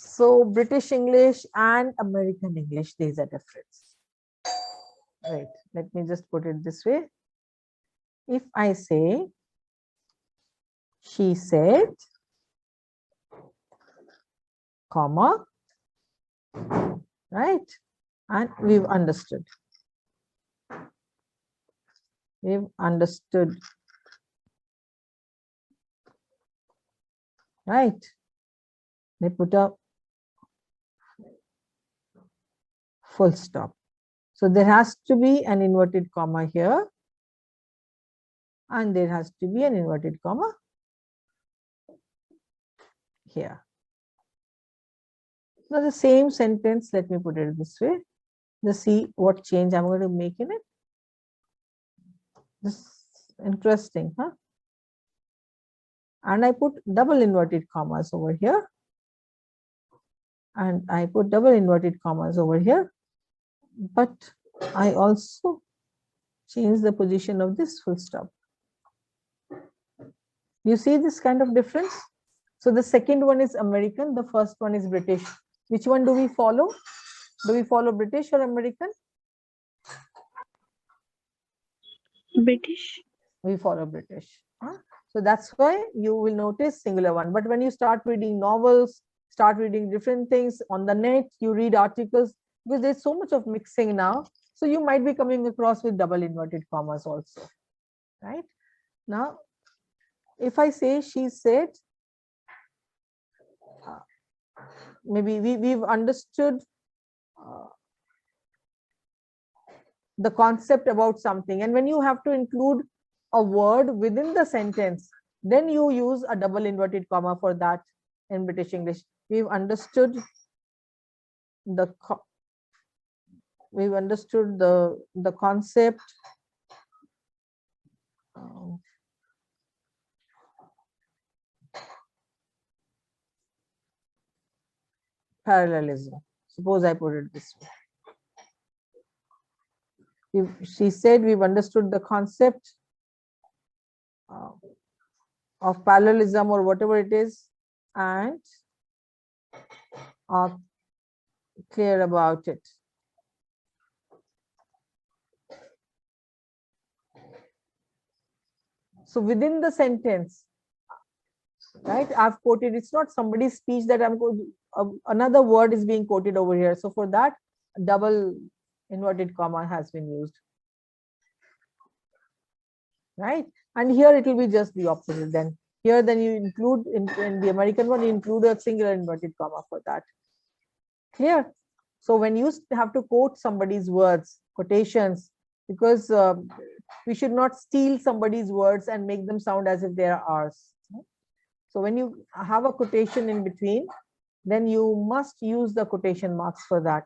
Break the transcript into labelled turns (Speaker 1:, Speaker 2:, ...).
Speaker 1: So British English and American English, there is a difference. Right, let me just put it this way. If I say, she said, comma, right, and we've understood. We've understood, right? They put a full stop. So there has to be an inverted comma here, and there has to be an inverted comma here. Now the same sentence, let me put it this way. Just see what change I'm going to make in it. This is interesting, huh? And I put double inverted commas over here. And I put double inverted commas over here. But I also change the position of this full stop. You see this kind of difference? So the second one is American, the first one is British. Which one do we follow? Do we follow British or American?
Speaker 2: British.
Speaker 1: We follow British. So that's why you will notice singular one. But when you start reading novels, start reading different things on the net, you read articles, because there's so much of mixing now. So you might be coming across with double inverted commas also, right? Now, if I say she said, maybe we've understood the concept about something, and when you have to include a word within the sentence, then you use a double inverted comma for that in British English. We've understood the concept parallelism. Suppose I put it this way. She said we've understood the concept of parallelism or whatever it is, and are clear about it. So within the sentence, right, I've quoted, it's not somebody's speech that I'm going another word is being quoted over here. So for that, double inverted comma has been used, right? And here it will be just the opposite. Then here, then you include in the American one, you include a singular inverted comma for that. Clear? So when you have to quote somebody's words, quotations, because we should not steal somebody's words and make them sound as if they are ours. So when you have a quotation in between, then you must use the quotation marks for that.